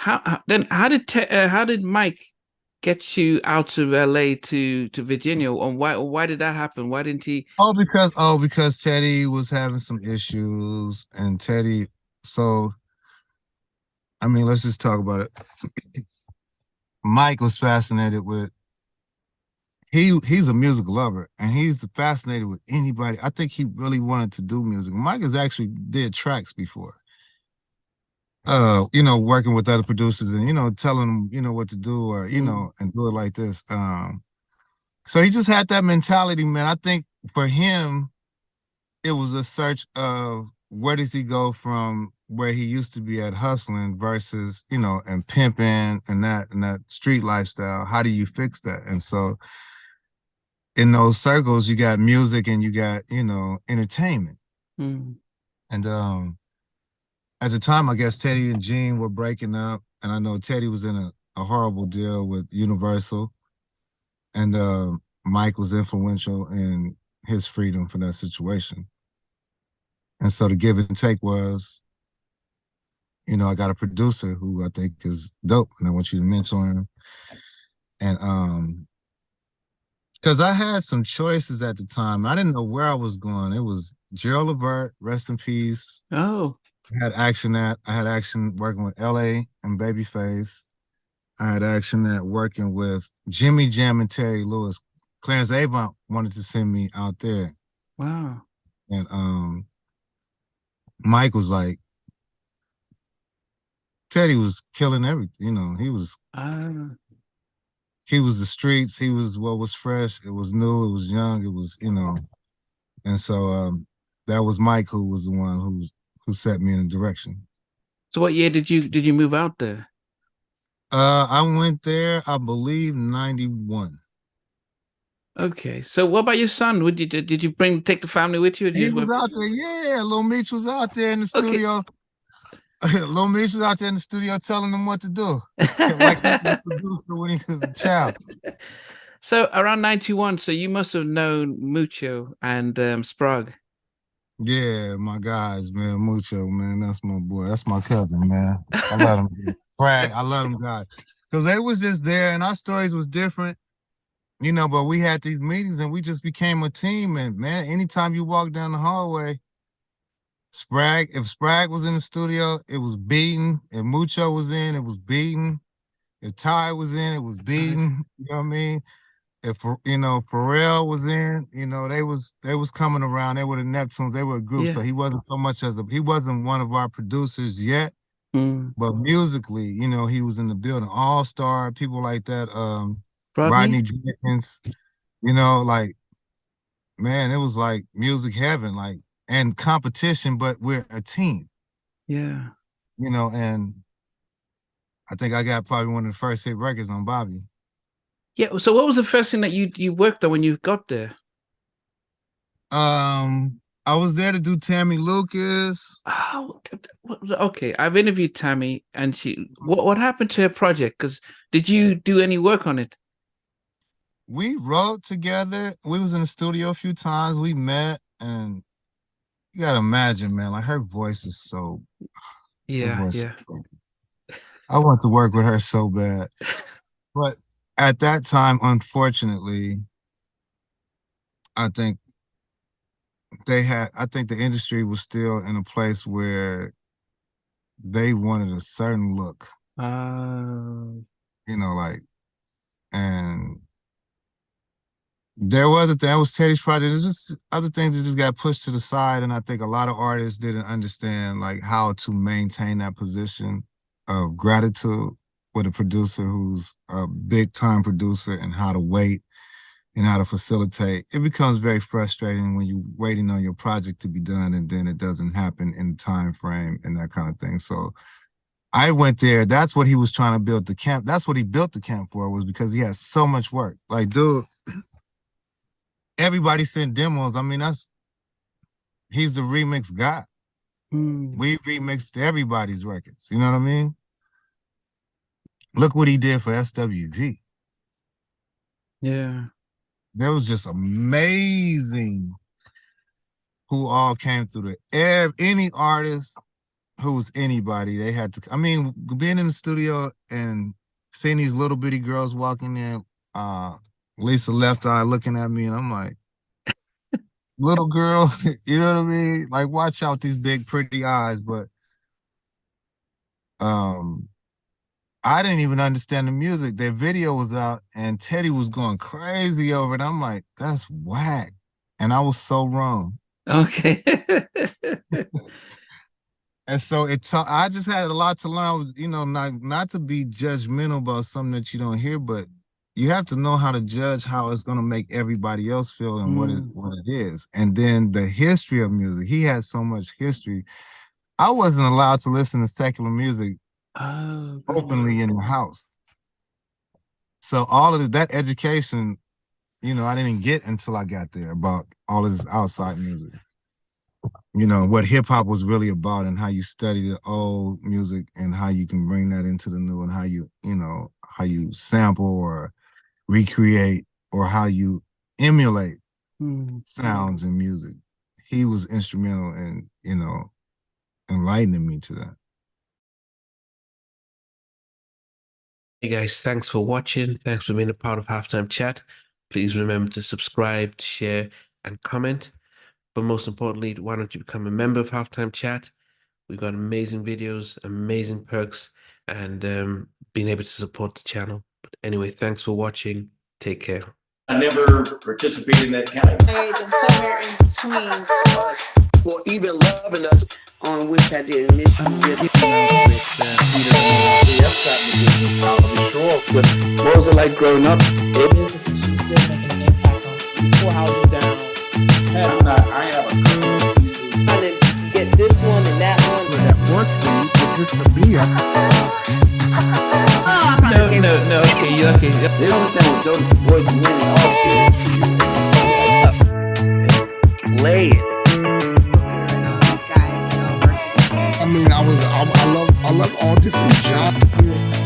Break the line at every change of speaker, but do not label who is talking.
How did Mike get you out of LA to Virginia? And why did that happen? Why didn't he?
Oh, because Teddy was having some issues, and Teddy. So I mean, let's just talk about it. Mike was fascinated with he's a music lover, and he's fascinated with anybody. I think he really wanted to do music. Mike has actually did tracks before. Working with other producers and telling them, what to do or
Mm,
and do it like this. So he just had that mentality, man. I think for him, it was a search of where does he go from where he used to be at hustling versus, and pimping and that street lifestyle. How do you fix that? And so in those circles, you got music and you got, entertainment.
mm.
And at the time, I guess Teddy and Gene were breaking up, and I know Teddy was in a horrible deal with Universal, and Mike was influential in his freedom from that situation. And so the give and take was, I got a producer who I think is dope, and I want you to mentor him. And because I had some choices at the time, I didn't know where I was going. It was Gerald Levert, rest in peace.
Oh,
I had action working with LA and Babyface. I had action at working with Jimmy Jam and Terry Lewis. Clarence Avant wanted to send me out there.
wow.
And Mike was like, Teddy was killing everything.
Ah,
He was the streets. He was what was fresh. It was new. It was young. It was, and so that was Mike who was the one who set me in a direction.
so what year did you move out there?
I went there, I believe, 91.
Okay, so what about your son? Would you did you bring take the family with you, or did you
He
just
was
work?
out there, yeah. Lil Meech was out there in the
Okay.
studio. Lil Meech was out there in the studio telling him what to do, like he was a producer when he was a child.
So around 91, so you must have known Mucho and Sprague.
Yeah, my guys, man, Mucho, man, that's my boy, that's my cousin, man. I let him brag. I let him guys because they was just there, and our stories was different, But we had these meetings, and we just became a team. And man, anytime you walk down the hallway, if Sprague was in the studio, it was beating. If Mucho was in, it was beating. If Ty was in, it was
Right.
beating. You know what I mean? If Pharrell was in, they was coming around. They were the Neptunes. They were a group. So
Yeah.
he wasn't one of our producers yet,
Mm.
but musically, he was in the building. All Star people like that.
Rodney?
Rodney Jenkins. Like man, it was like music heaven, like and competition, but we're a team.
Yeah.
And I think I got probably one of the first hit records on Bobby.
Yeah. So what was the first thing that you worked on when you got there?
I was there to do Tammy Lucas.
Oh, okay. I've interviewed Tammy, and what happened to her project? Because did you do any work on it?
We wrote together. We was in the studio a few times. We met, and you gotta imagine, man, like her voice is so her
Yeah,
voice.
yeah.
I want to work with her so bad. But at that time, unfortunately, I think I think the industry was still in a place where they wanted a certain look, like, and there were other things. That was Teddy's project. There's just other things that just got pushed to the side, and I think a lot of artists didn't understand like how to maintain that position of gratitude with a producer who's a big time producer, and how to wait and how to facilitate. It becomes very frustrating when you're waiting on your project to be done and then it doesn't happen in the time frame and that kind of thing. So I went there. That's what he was trying to build the camp. That's what he built the camp for, was because he has so much work. Like, dude, everybody sent demos. I mean, he's the remix guy.
Mm,
We remixed everybody's records. You know what I mean? Look what he did for SWV.
yeah.
That was just amazing who all came through the air. Any artist who was anybody. They had to. I mean, being in the studio and seeing these little bitty girls walking in, Lisa Left Eye looking at me, and I'm like, little girl, you know what I mean? Like, watch out these big pretty eyes. But I didn't even understand the music. Their video was out, and Teddy was going crazy over it. I'm like, that's whack, and I was so wrong.
Okay.
And so I just had a lot to learn. I was, not to be judgmental about something that you don't hear, but you have to know how to judge how it's going to make everybody else feel and what it is. And then the history of music. He had so much history. I wasn't allowed to listen to secular music openly in the house. So all of that education, I didn't get until I got there about all of this outside music. What hip hop was really about and how you study the old music and how you can bring that into the new and how you sample or recreate or how you emulate sounds in music. He was instrumental in, enlightening me to that.
Hey guys, thanks for watching. Thanks for being a part of Halftime Chat. Please remember to subscribe, share, and comment. But most importantly, why don't you become a member of Halftime Chat? We've got amazing videos, amazing perks, and being able to support the channel. But anyway, thanks for watching. Take care.
I never participated in that category.
And somewhere in between us, or even loving us, on which I did miss you with
What was it like growing up?
She's still making an impact on 4 houses down.
I have a couple of pieces.
trying to get this one and that one.
That works for you, but just for me,
No. Okay.
They don't understand what Jodeci's voice is winning all spirits.
Play it.
And all these guys, they all work together.
I mean, I love all different genres.